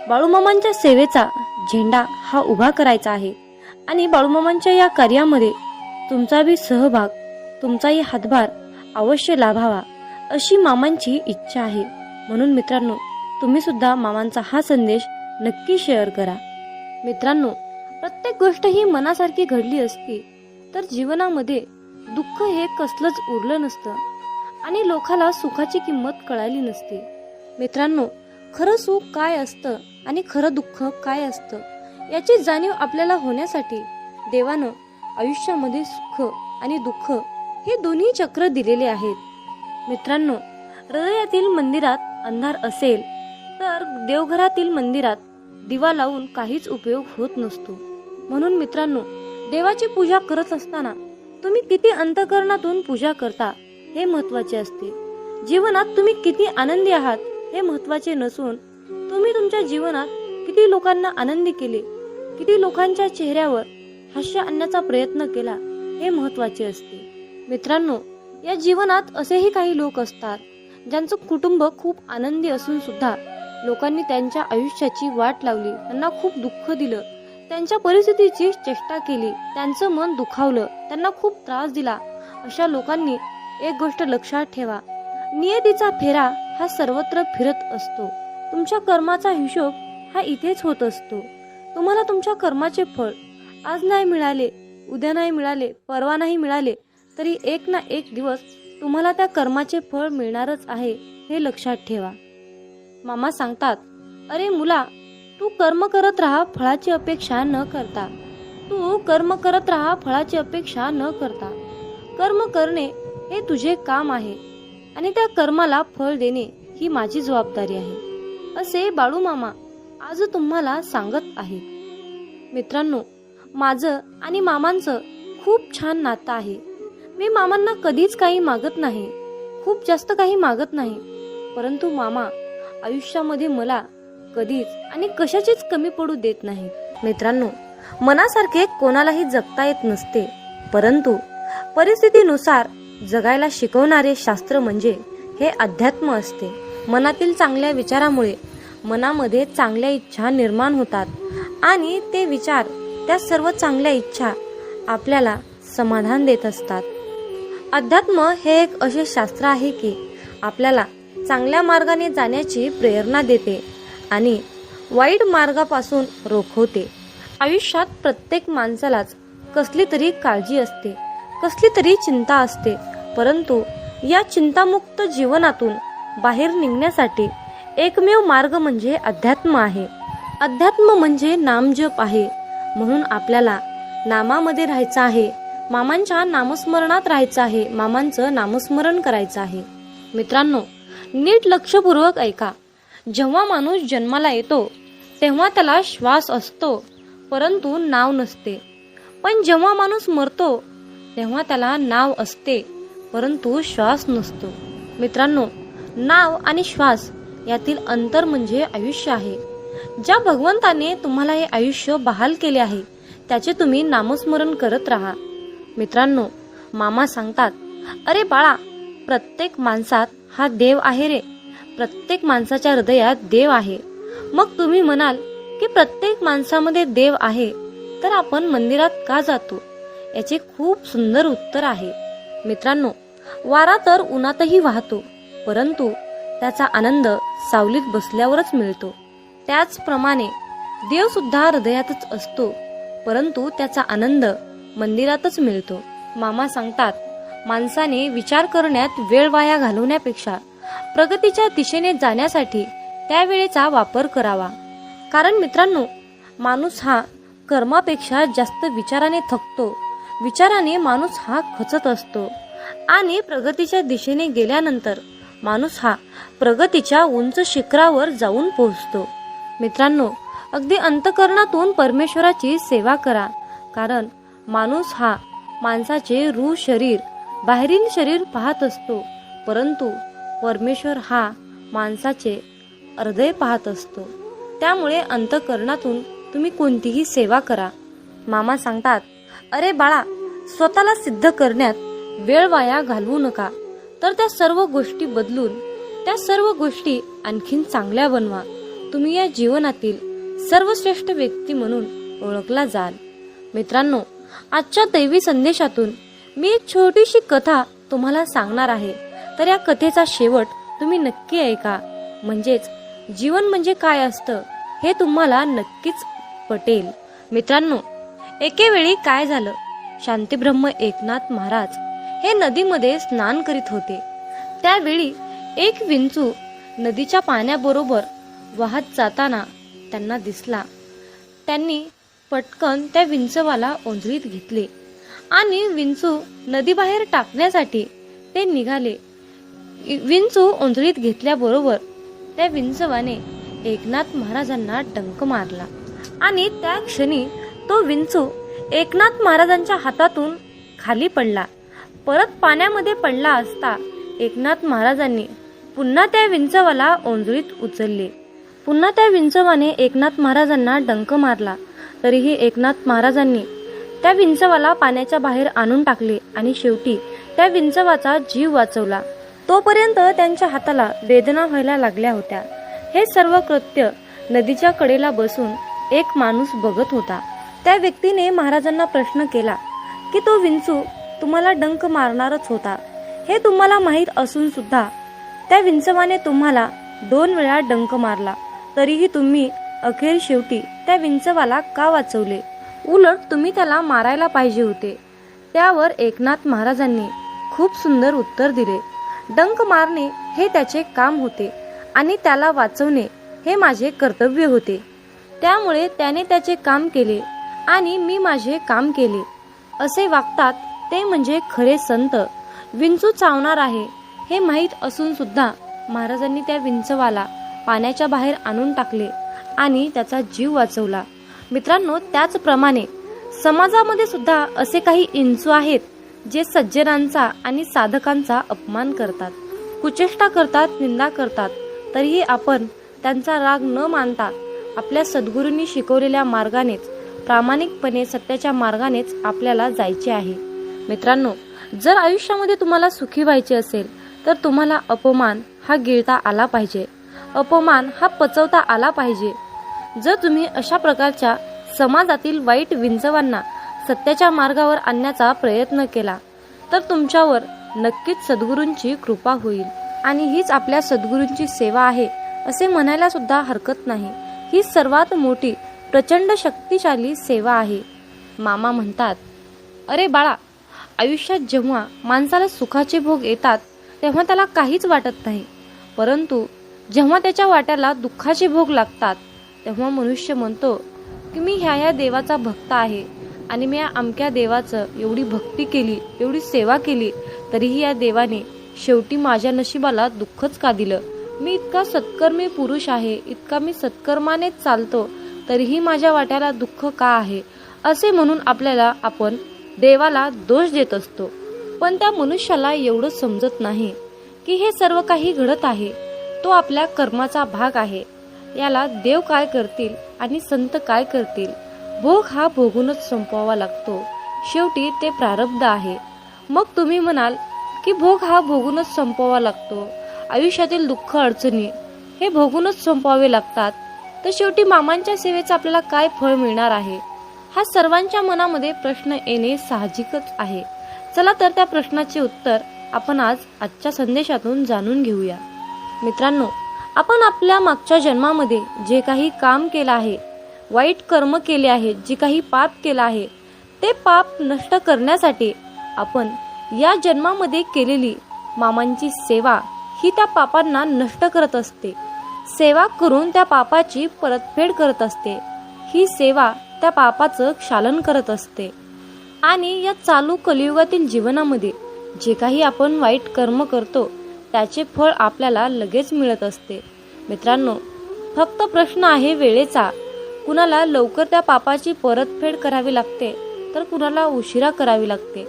बाळूमामांच्या सेवेचा झेंडा हा उभा करायचा आहे आणि बाळूमामांच्या या कार्यामध्ये तुमचाही सहभाग, तुमचाही हातभार अवश्य लाभावा, अशी मामांची इच्छा आहे. म्हणून मित्रांनो, तुम्ही सुद्धा मामांचा हा संदेश नक्की शेअर करा. मित्रांनो, प्रत्येक गोष्ट ही मनासारखी घडली असती तर जीवनामध्ये दुःख हे कसलंच उरलं नसतं आणि लोकाला सुखाची किंमत कळाली नसती. मित्रांनो, खरं सुख काय असतं आणि खरं दुःख काय असतं याची जाणीव आपल्याला होण्यासाठी देवानं आयुष्यामध्ये सुख आणि दुःख हे दोन्ही चक्र दिलेले आहेत. मित्रांनो, हृदयातील मंदिरात अंधार असेल तर देवघरातील मंदिरात दिवा लावून काहीच उपयोग होत नसतो. म्हणून मित्रांनो, देवाची पूजा करत असताना तुम्ही किती अंतःकरणातून पूजा करता हे महत्त्वाचे असते. जीवनात तुम्ही किती आनंदी आहात हे महत्त्वाचे नसून तुम्ही तुमच्या जीवनात किती लोकांना आनंदी केले, किती लोकांच्या चेहऱ्यावर हास्य आणण्याचा प्रयत्न केला हे महत्त्वाचे असते. मित्रांनो, या जीवनात असेही काही लोक असतात ज्यांचं कुटुंब खूप आनंदी असून सुद्धा लोकांनी त्यांच्या आयुष्याची वाट लावली, त्यांना खूप दुःख दिलं, त्यांच्या परिस्थितीची चेष्टा केली, त्यांचं मन दुखावलं, त्यांना खूप त्रास दिला. अशा लोकांनी एक गोष्ट लक्षात ठेवा, नियतीचा फेरा हा सर्वत्र फिरत असतो. तुमच्या कर्माचा हिशोब हा इथेच होत असतो. तुम्हाला तुमच्या कर्माचे फळ आज नाही मिळाले, उद्या नाही मिळाले, परवा नाही मिळाले, तरी एक ना एक दिवस तुम्हाला त्या कर्माचे फळ मिळणारच आहे, हे लक्षात ठेवा. मामा सांगतात, अरे मुला, तू कर्म करत राहा फळाची अपेक्षा न करता. तू कर्म करत राहा फळाची अपेक्षा न करता. कर्म करणे हे तुझे काम आहे आणि त्या कर्माला फळ देणे ही माझी जबाबदारी आहे, असे बाळूमामा आज तुम्हाला सांगत आहेत. मित्रांनो, माझं आणि मामांचं खूप छान नातं आहे. मी मामांना कधीच काही मागत नाही, खूप जास्त काही मागत नाही, परंतु मामा आयुष्यामध्ये मला कधीच आणि कशाचीच कमी पडू देत नाही. मित्रांनो, मनासारखे कोणालाही जगता येत नसते, परंतु परिस्थितीनुसार जगायला शिकवणारे शास्त्र म्हणजे हे अध्यात्म असते. मनातील चांगल्या विचारामुळे मनामध्ये चांगल्या इच्छा निर्माण होतात आणि ते विचार, त्या सर्व चांगल्या इच्छा आपल्याला समाधान देत असतात. अध्यात्म हे एक असे शास्त्र आहे की आपल्याला चांगल्या मार्गाने जाण्याची प्रेरणा देते आणि वाईट मार्गापासून रोखवते. आयुष्यात प्रत्येक माणसालाच कसली तरी काळजी असते, कसली तरी चिंता असते, परंतु या चिंतामुक्त जीवनातून बाहेर निघण्यासाठी एकमेव मार्ग म्हणजे अध्यात्म आहे. अध्यात्म म्हणजे नामजप आहे. म्हणून आपल्याला नामामध्ये राहायचं आहे, मामांच्या नामस्मरणात राहायचं आहे, मामांचं नामस्मरण करायचं आहे. मित्रांनो, नीट लक्षपूर्वक ऐका. जेव्हा माणूस जन्माला येतो तेव्हा त्याला श्वास असतो, परंतु नाव नसते. पण जेव्हा माणूस मरतो तेव्हा त्याला नाव असते, परंतु श्वास नसतो. मित्रांनो, नाव आणि श्वास यातील अंतर म्हणजे आयुष्य आहे. ज्या भगवंताने तुम्हाला हे आयुष्य बहाल केले आहे त्याचे तुम्ही नामस्मरण करत राहा. मित्रांनो, मामा सांगतात, अरे बाळा, प्रत्येक माणसात हा देव आहे रे. प्रत्येक माणसाच्या हृदयात देव आहे. मग तुम्ही म्हणाल की प्रत्येक माणसामध्ये देव आहे, तर आपण मंदिरात का जातो? याचे खूप सुंदर उत्तर आहे. मित्रांनो, वारा तर उन्हातही वाहतो, परंतु त्याचा आनंद सावलीत बसल्यावरच मिळतो. त्याचप्रमाणे देव सुद्धा हृदयातच असतो, परंतु त्याचा आनंद मंदिरातच मिळतो. मामा सांगतात, माणसाने विचार करण्यात वेळ वाया घालवण्यापेक्षा प्रगतीच्या दिशेने जाण्यासाठी त्या वेळेचा वापर करावा. कारण मित्रांनो, माणूस हा कर्मापेक्षा जास्त विचाराने थकतो. विचाराने माणूस हा खचत असतो आणि प्रगतीच्या दिशेने गेल्यानंतर माणूस हा प्रगतीच्या उंच शिखरावर जाऊन पोहोचतो. मित्रांनो, अगदी अंतःकरणातून परमेश्वराची सेवा करा. कारण माणूस हा माणसाचे रूह शरीर, बाहेरील शरीर पाहत असतो, परंतु परमेश्वर हा माणसाचे हृदय पाहत असतो. त्यामुळे अंतःकरणातून तुम्ही कोणतीही सेवा करा. मामा सांगतात, अरे बाळा, स्वतःला सिद्ध करण्यात वेळ वाया घालवू नका, तर त्या सर्व गोष्टी बदलून त्या सर्व गोष्टी आणखीन चांगल्या बनवा. तुम्ही या जीवनातील सर्वश्रेष्ठ व्यक्ती म्हणून ओळखला जाल. मित्रांनो, आजच्या दैवी संदेशातून मी एक छोटीशी कथा तुम्हाला सांगणार आहे. तर या कथेचा शेवट तुम्ही नक्की ऐका, म्हणजेच जीवन म्हणजे काय असतं हे तुम्हाला नक्कीच पटेल. मित्रांनो, एके वेळी काय झालं, शांतीब्रह्म एकनाथ महाराज हे नदीमध्ये स्नान करीत होते. त्यावेळी एक विंचू नदीच्या पाण्याबरोबर वाहत जाताना त्यांना दिसला. त्यांनी पटकन त्या विंचवाला ओंजळीत घेतले आणि विंचू नदीबाहेर टाकण्यासाठी ते निघाले. विंचू ओंजळीत घेतल्याबरोबर त्या विंचवाने एकनाथ महाराजांना डंक मारला आणि त्या क्षणी तो विंचू एकनाथ महाराजांच्या हातातून खाली पडला. परत पाण्यामध्ये पडला असता एकनाथ महाराजांनी पुन्हा त्या विंचवाला ओंजळीत उचलले. पुन्हा त्या विंचवाने एकनाथ महाराजांना डंक मारला, तरीही एकनाथ महाराजांनी त्या विंचवाला पाण्याच्या बाहेर आणून टाकले आणि शेवटी त्या विंचवाचा जीव वाचवला. तोपर्यंत त्यांच्या हाताला वेदना व्हायला लागल्या होत्या. हे सर्व कृत्य नदीच्या कडेला बसून एक माणूस बघत होता. त्या व्यक्तीने महाराजांना प्रश्न केला की तो विंचू तुम्हाला डंक मारणारच होता, हे तुम्हाला माहीत असून सुद्धा त्या विंचवाने तुम्हाला 2 वेळा डंक मारला, तरीही तुम्ही अखेर शेवटी त्या विंचवाला का वाचवले? उलट तुम्ही त्याला मारायला पाहिजे होते. त्यावर एकनाथ महाराजांनी खूप सुंदर उत्तर दिले, डंक मारणे हे त्याचे काम होते आणि त्याला वाचवणे हे माझे कर्तव्य होते. त्यामुळे त्याने त्याचे काम केले आणि मी माझे काम केले. असे वागतात ते म्हणजे खरे संत. विंचू चावणार आहे हे माहीत असून सुद्धा महाराजांनी त्या विंचवाला पाण्याच्या बाहेर आणून टाकले आणि त्याचा जीव वाचवला. मित्रांनो, त्याचप्रमाणे समाजामध्ये सुद्धा असे काही इंचू आहेत जे सज्जनांचा आणि साधकांचा अपमान करतात, कुचेष्टा करतात, निंदा करतात. तरीही आपण त्यांचा राग न मानता आपल्या सद्गुरूंनी शिकवलेल्या मार्गानेच, प्रामाणिकपणे सत्याच्या मार्गानेच आपल्याला जायचे आहे. मित्रांनो, जर आयुष्यामध्ये तुम्हाला सुखी व्हायचे असेल तर तुम्हाला अपमान हा गिळता आला पाहिजे, अपमान हा पचवता आला पाहिजे. जर तुम्ही अशा प्रकारच्या समाजातील वाईट विंचवांना सत्याच्या मार्गावर आणण्याचा प्रयत्न केला तर तुमच्यावर नक्कीच सद्गुरूंची कृपा होईल. आणि हीच आपल्या सद्गुरूंची सेवा आहे असे म्हणायला सुद्धा हरकत नाही. ही सर्वात मोठी प्रचंड शक्तिशाली सेवा आहे. मामा म्हणतात, अरे बाळा, आयुष्यात जेव्हा माणसाला सुखाचे भोग येतात तेव्हा त्याला काहीच वाटत नाही, परंतु जेव्हा त्याच्या वाट्याला दुःखाचे भोग लागतात तेव्हा मनुष्य म्हणतो की मी ह्या देवाचा भक्त आहे आणि मी या अमक्या देवाचं एवढी भक्ती केली, एवढी सेवा केली, तरीही या देवाने शेवटी माझ्या नशिबाला दुःखच का दिलं. मी इतका सत्कर्मी पुरुष आहे, इतका मी सत्कर्मानेच चालतो, तरीही माझ्या वाट्याला दुःख का आहे, असे म्हणून आपण देवाला दोष देत असतो. पण त्या मनुष्याला एवढं समजत नाही की हे सर्व काही घडत आहे तो आपल्या कर्माचा भाग आहे. याला देव काय करतील आणि संत काय करतील, भोग हा भोगूनच संपवावा लागतो. शेवटी ते प्रारब्ध आहे. मग तुम्ही म्हणाल की भोग हा भोगूनच संपवावा लागतो, आयुष्यातील दुःख अडचणी हे भोगूनच संपवावे लागतात, तर शेवटी मामांच्या सेवेचं आपल्याला काय फळ मिळणार आहे, हा सर्वांच्या मनामध्ये प्रश्न येणे साहजिकच आहे. चला तर त्या प्रश्नाचे उत्तर आपण आजच्या संदेशातून जाणून घेऊया. मित्रांनो, आपण आपल्या मागच्या जन्मामध्ये जे काही काम केलं आहे, वाईट कर्म केले आहे, जे काही पाप केलं आहे, ते पाप नष्ट करण्यासाठी आपण या जन्मामध्ये केलेली मामांची सेवा ही त्या पापांना नष्ट करत असते. सेवा करून त्या पापाची परतफेड करत असते. ही सेवा त्या पापाचं क्षालन करत असते. आणि या चालू कलियुगातील जीवनामध्ये जे काही आपण वाईट कर्म करतो त्याचे फळ आपल्याला लगेच मिळत असते. मित्रांनो, फक्त प्रश्न आहे वेळेचा. कुणाला लवकर त्या पापाची परतफेड करावी लागते तर कुणाला उशिरा करावी लागते.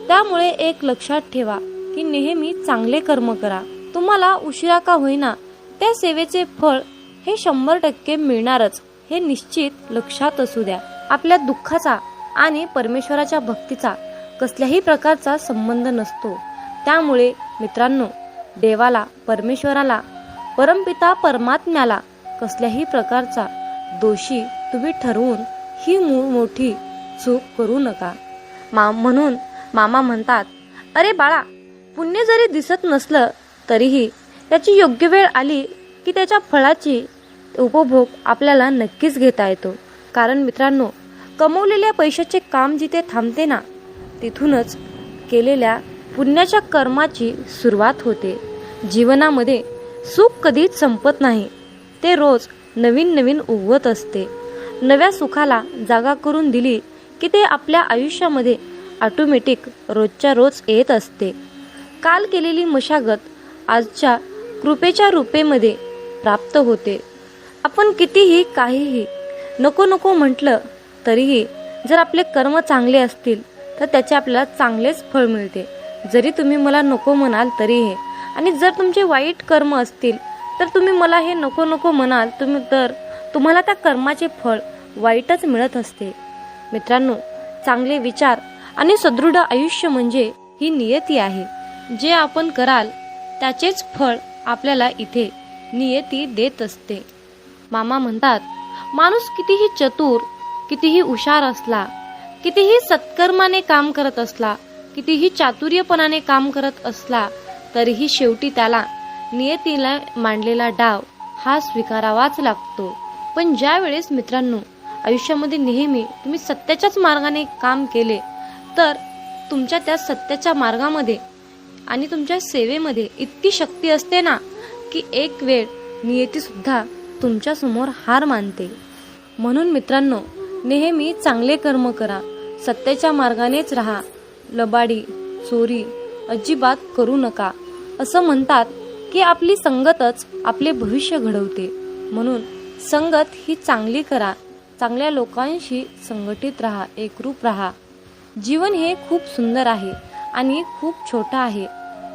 त्यामुळे एक लक्षात ठेवा की नेहमी चांगले कर्म करा. तुम्हाला उशिरा का होईना त्या सेवेचे फळ हे 100% मिळणारच, हे निश्चित लक्षात असू द्या. आपल्या दुःखाचा आणि परमेश्वराच्या भक्तीचा कसल्याही प्रकारचा संबंध नसतो. त्यामुळे मित्रांनो, देवाला, परमेश्वराला, परमपिता परमात्म्याला कसल्याही प्रकारचा दोषी तुम्ही ठरवून ही मोठी चूक करू नका. म्हणून मामा म्हणतात, अरे बाळा, पुण्य जरी दिसत नसलं तरीही त्याची योग्य वेळ आली की त्याच्या फळाची उपभोग आपल्याला नक्कीच घेता येतो. कारण मित्रांनो, कमवलेल्या पैशाचे काम जिथे थांबते ना, तिथूनच केलेल्या पुण्याच्या कर्माची सुरुवात होते. जीवनामध्ये सुख कधीच संपत नाही, ते रोज नवीन नवीन उगवत असते. नव्या सुखाला जागा करून दिली की ते आपल्या आयुष्यामध्ये ऑटोमॅटिक रोजच्या रोज येत असते. काल केलेली मशागत आजच्या कृपेच्या रूपेमध्ये प्राप्त होते. आपण कितीही काहीही नको नको म्हटलं तरीही जर आपले कर्म चांगले असतील तर त्याचे आपल्याला चांगलेच फळ मिळते. जरी तुम्ही मला नको म्हणाल तरीही, आणि जर तुमचे वाईट कर्म असतील तर तुम्ही मला हे नको नको म्हणाल तर तुम्हाला त्या कर्माचे फळ वाईटच मिळत असते. मित्रांनो, चांगले विचार आणि सदृढ आयुष्य म्हणजे ही नियती आहे. जे आपण कराल त्याचेच फळ आपल्याला इथे नियती देत असते. मामा म्हणतात, माणूस कितीही चतुर, कितीही हुशार असला, कितीही सत्कर्माने काम करत असला, कितीही चातुर्यपणाने काम करत असला, तरीही शेवटी त्याला नियतीला मांडलेला डाव हा स्वीकारावाच लागतो. पण ज्या वेळेस मित्रांनो आयुष्यामध्ये नेहमी तुम्ही सत्याच्याच मार्गाने काम केले तर तुमच्या त्या सत्याच्या मार्गामध्ये आणि तुमच्या सेवेमध्ये इतकी शक्ती असते ना की एक वेळ नियती सुद्धा तुमच्या समोर हार मानते. म्हणून मित्रांनो, नेहमी चांगले कर्म करा, सत्याच्या मार्गानेच राहा, लबाडी चोरी अजिबात करू नका. असं म्हणतात की आपली संगतच आपले भविष्य घडवते. म्हणून संगत ही चांगली करा, चांगल्या लोकांशी संघटित राहा, एकरूप राहा. जीवन हे खूप सुंदर आहे आणि खूप छोटं आहे.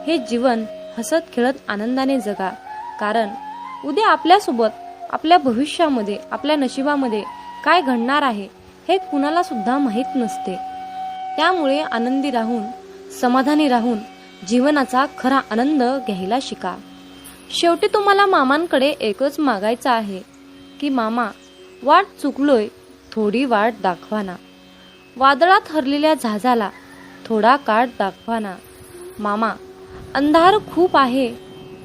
हे जीवन हसत खेळत आनंदाने जगा, कारण उद्या आपल्यासोबत, आपल्या भविष्यामध्ये, आपल्या नशिबामध्ये काय घडणार आहे हे कुणाला सुद्धा माहीत नसते. त्यामुळे आनंदी राहून, समाधानी राहून जीवनाचा खरा आनंद घ्यायला शिका. शेवटी तुम्हाला मामांकडे एकच मागायचं आहे की मामा, वाट चुकलोय, थोडी वाट दाखवा ना. वादळात हरलेल्या जहाजाला थोडा काठ दाखवा ना. मामा, अंधार खूप आहे,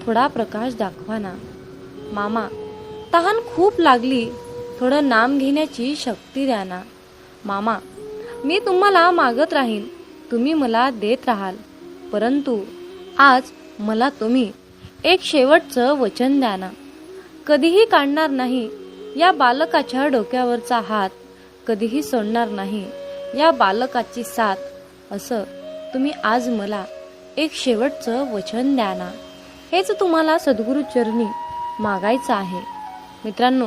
थोडा प्रकाश दाखवा ना. मामा, तहान खूप लागली, थोडं नाम घेण्याची शक्ती द्या ना. मामा, मी तुम्हाला मागत राहीन, तुम्ही मला देत राहाल, परंतु आज मला तुम्ही एक शेवटचं वचन द्या ना. कधीही काढणार नाही या बालकाच्या डोक्यावरचा हात, कधीही सोडणार नाही या बालकाची साथ, असं तुम्ही आज मला एक शेवटचं वचन द्या ना. हेच तुम्हाला सद्गुरू चरणी मागायचं आहे. मित्रांनो,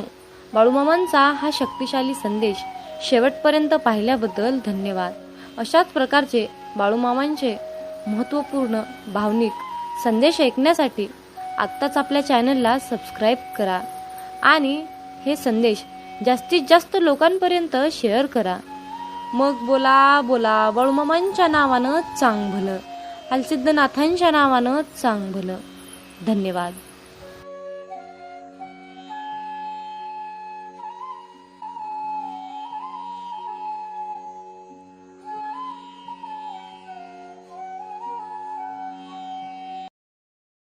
बाळूमामांचा हा शक्तिशाली संदेश शेवटपर्यंत पाहिल्याबद्दल धन्यवाद. अशाच प्रकारचे बाळूमामांचे महत्त्वपूर्ण भावनिक संदेश ऐकण्यासाठी आत्ताच आपल्या चॅनलला सबस्क्राईब करा आणि हे संदेश जास्तीत जास्त लोकांपर्यंत शेअर करा. मग बोला बोला बाळूमामांच्या नावानं चांग भलं, हलसिद्धनाथांच्या नावानं चांग भलं. धन्यवाद.